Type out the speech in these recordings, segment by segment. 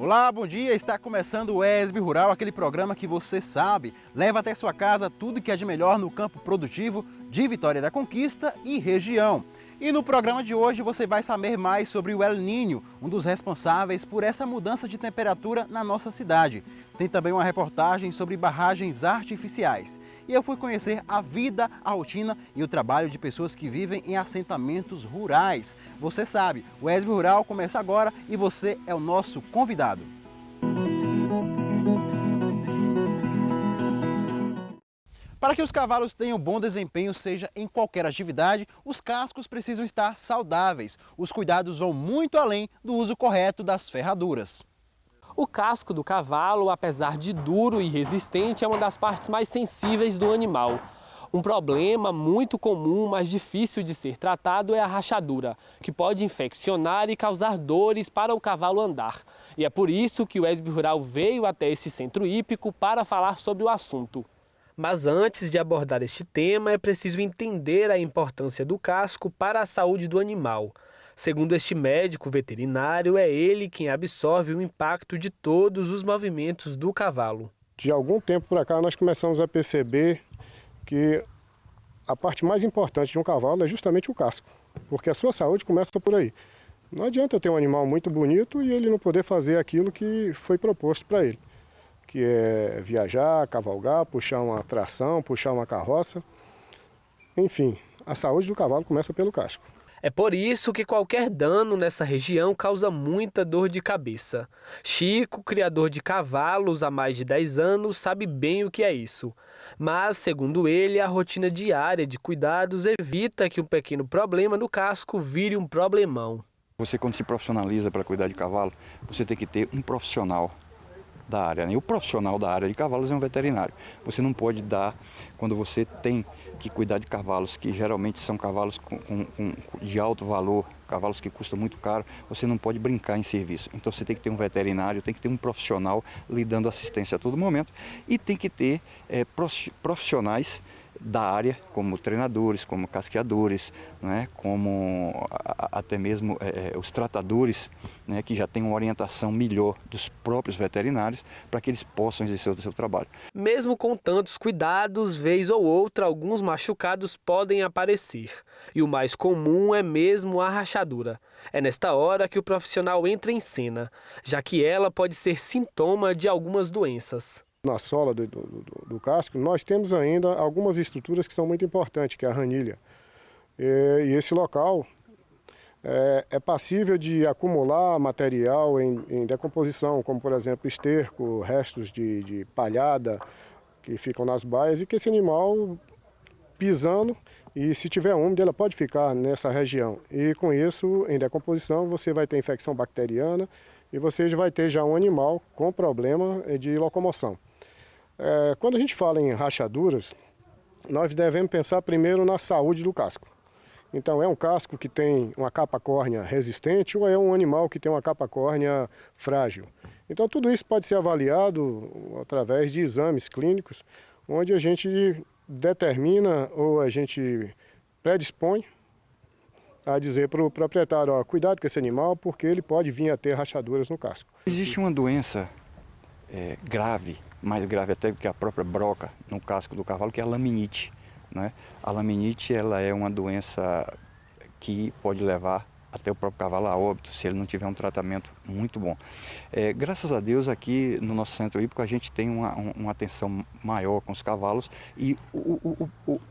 Olá, bom dia! Está começando o ESB Rural, aquele programa que você sabe, leva até sua casa tudo que há de melhor no campo produtivo de Vitória da Conquista e região. E no programa de hoje você vai saber mais sobre o El Niño, um dos responsáveis por essa mudança de temperatura na nossa cidade. Tem também uma reportagem sobre barragens artificiais. E eu fui conhecer a vida, a rotina e o trabalho de pessoas que vivem em assentamentos rurais. Você sabe, o ESB Rural começa agora e você é o nosso convidado. Para que os cavalos tenham bom desempenho, seja em qualquer atividade, os cascos precisam estar saudáveis. Os cuidados vão muito além do uso correto das ferraduras. O casco do cavalo, apesar de duro e resistente, é uma das partes mais sensíveis do animal. Um problema muito comum, mas difícil de ser tratado, é a rachadura, que pode infeccionar e causar dores para o cavalo andar. E é por isso que o ESB Rural veio até esse centro hípico para falar sobre o assunto. Mas antes de abordar este tema, é preciso entender a importância do casco para a saúde do animal. Segundo este médico veterinário, é ele quem absorve o impacto de todos os movimentos do cavalo. De algum tempo para cá, nós começamos a perceber que a parte mais importante de um cavalo é justamente o casco, porque a sua saúde começa por aí. Não adianta ter um animal muito bonito e ele não poder fazer aquilo que foi proposto para ele, que é viajar, cavalgar, puxar uma tração, puxar uma carroça. Enfim, a saúde do cavalo começa pelo casco. É por isso que qualquer dano nessa região causa muita dor de cabeça. Chico, criador de cavalos há mais de 10 anos, sabe bem o que é isso. Mas, segundo ele, a rotina diária de cuidados evita que um pequeno problema no casco vire um problemão. Você, quando se profissionaliza para cuidar de cavalo, você tem que ter um profissional da área, né? E o profissional da área de cavalos é um veterinário. Você não pode dar, quando você tem que cuidar de cavalos, que geralmente são cavalos de alto valor, cavalos que custam muito caro, você não pode brincar em serviço. Então você tem que ter um veterinário, tem que ter um profissional lhe dando assistência a todo momento e tem que ter profissionais da área, como treinadores, como casqueadores, né, como até mesmo os tratadores, né, que já têm uma orientação melhor dos próprios veterinários para que eles possam exercer o seu trabalho. Mesmo com tantos cuidados, vez ou outra, alguns machucados podem aparecer. E o mais comum é mesmo a rachadura. É nesta hora que o profissional entra em cena, já que ela pode ser sintoma de algumas doenças. Na sola do casco, nós temos ainda algumas estruturas que são muito importantes, que é a ranilha. E esse local é passível de acumular material em decomposição, como por exemplo esterco, restos de palhada que ficam nas baias e que esse animal pisando, e se tiver úmido, ela pode ficar nessa região. E com isso, em decomposição, você vai ter infecção bacteriana e você vai ter já um animal com problema de locomoção. Quando a gente fala em rachaduras, nós devemos pensar primeiro na saúde do casco. Então, é um casco que tem uma capa córnea resistente ou é um animal que tem uma capa córnea frágil? Então, tudo isso pode ser avaliado através de exames clínicos, onde a gente determina ou a gente predispõe a dizer para o proprietário, ó, cuidado com esse animal, porque ele pode vir a ter rachaduras no casco. Existe uma doença grave, mais grave até que a própria broca no casco do cavalo, que é a laminite, né? A laminite, ela é uma doença que pode levar até o próprio cavalo a óbito, se ele não tiver um tratamento muito bom. Graças a Deus, aqui no nosso centro hípico, a gente tem uma atenção maior com os cavalos e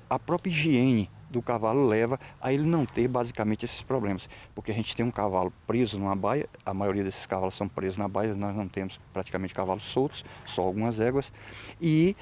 a própria higiene do cavalo leva a ele não ter basicamente esses problemas, porque a gente tem um cavalo preso numa baia, a maioria desses cavalos são presos na baia, nós não temos praticamente cavalos soltos, só algumas éguas, e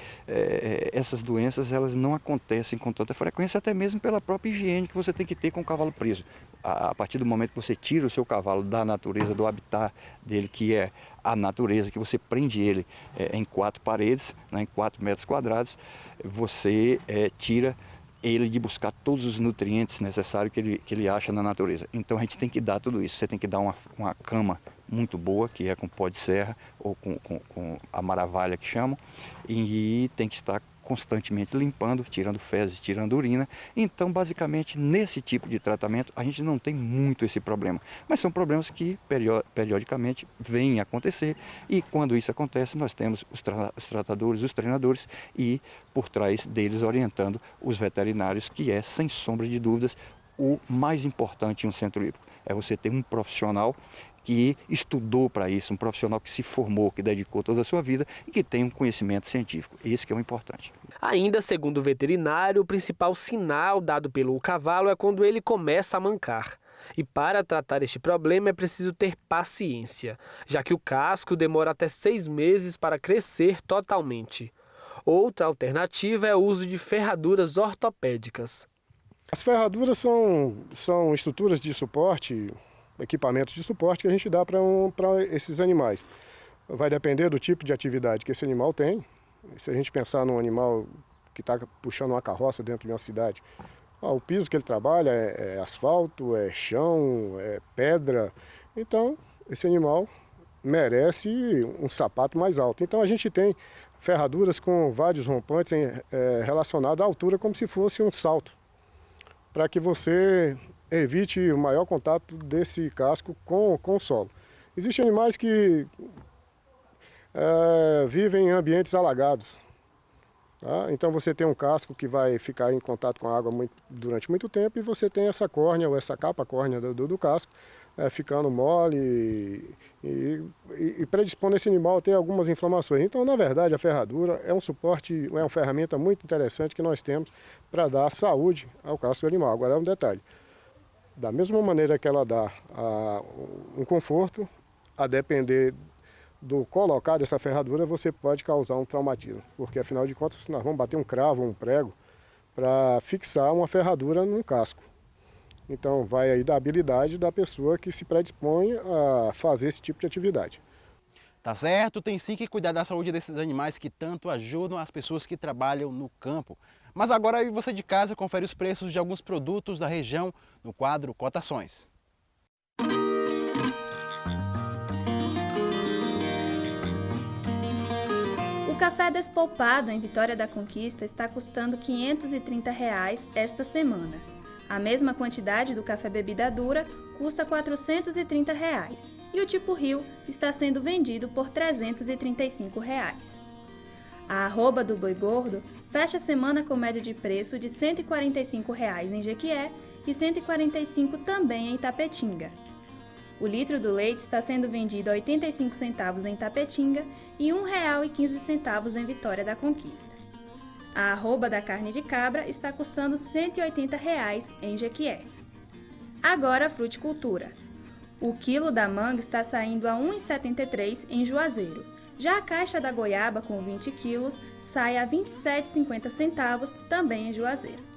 essas doenças elas não acontecem com tanta frequência, até mesmo pela própria higiene que você tem que ter com o cavalo preso. A partir do momento que você tira o seu cavalo da natureza, do habitat dele, que é a natureza, que você prende ele em 4 paredes, né, em 4 metros quadrados, você tira ele de buscar todos os nutrientes necessários que ele acha na natureza. Então a gente tem que dar tudo isso. Você tem que dar uma cama muito boa, que é com pó de serra ou com a maravalha que chamam, e tem que estar constantemente limpando, tirando fezes, tirando urina. Então, basicamente, nesse tipo de tratamento, a gente não tem muito esse problema. Mas são problemas que periodicamente vêm a acontecer, e quando isso acontece, nós temos os tratadores, os treinadores, e por trás deles orientando os veterinários, que é, sem sombra de dúvidas, o mais importante em um centro hípico. É você ter um profissional que estudou para isso, um profissional que se formou, que dedicou toda a sua vida e que tem um conhecimento científico. Esse que é o importante. Ainda segundo o veterinário, o principal sinal dado pelo cavalo é quando ele começa a mancar. E para tratar este problema é preciso ter paciência, já que o casco demora até 6 meses para crescer totalmente. Outra alternativa é o uso de ferraduras ortopédicas. As ferraduras são estruturas de suporte, equipamentos de suporte que a gente dá para esses animais. Vai depender do tipo de atividade que esse animal tem. Se a gente pensar num animal que está puxando uma carroça dentro de uma cidade, o piso que ele trabalha é asfalto, é chão, é pedra. Então, esse animal merece um sapato mais alto. Então, a gente tem ferraduras com vários rompantes relacionados à altura, como se fosse um salto, para que você evite o maior contato desse casco com o solo. Existem animais que vivem em ambientes alagados. Tá? Então você tem um casco que vai ficar em contato com a água durante muito tempo, e você tem essa córnea ou essa capa córnea do casco ficando mole e predispondo esse animal a ter algumas inflamações. Então, na verdade, a ferradura é um suporte, é uma ferramenta muito interessante que nós temos para dar saúde ao casco do animal. Agora, é um detalhe: da mesma maneira que ela dá um conforto, a depender do colocar dessa ferradura, você pode causar um traumatismo, porque afinal de contas nós vamos bater um cravo ou um prego para fixar uma ferradura num casco. Então vai aí da habilidade da pessoa que se predispõe a fazer esse tipo de atividade. Tá certo, tem sim que cuidar da saúde desses animais que tanto ajudam as pessoas que trabalham no campo. Mas agora aí você de casa confere os preços de alguns produtos da região no quadro Cotações. O café despolpado em Vitória da Conquista está custando R$ 530 esta semana. A mesma quantidade do café bebida dura custa R$ 430 e o tipo Rio está sendo vendido por R$ 335. A arroba do boi gordo fecha a semana com média de preço de R$ 145 em Jequié e R$ 145 também em Tapetinga. O litro do leite está sendo vendido a 85 centavos em Tapetinga e R$ 1,15 em Vitória da Conquista. A arroba da carne de cabra está custando R$ 180 em Jequié. Agora a fruticultura. O quilo da manga está saindo a R$ 1,73 em Juazeiro. Já a caixa da goiaba com 20 quilos sai a R$ 27,50 também em Juazeiro.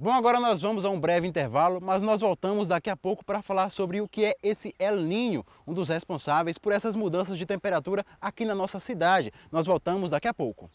Bom, agora nós vamos a um breve intervalo, mas nós voltamos daqui a pouco para falar sobre o que é esse El Niño, um dos responsáveis por essas mudanças de temperatura aqui na nossa cidade. Nós voltamos daqui a pouco.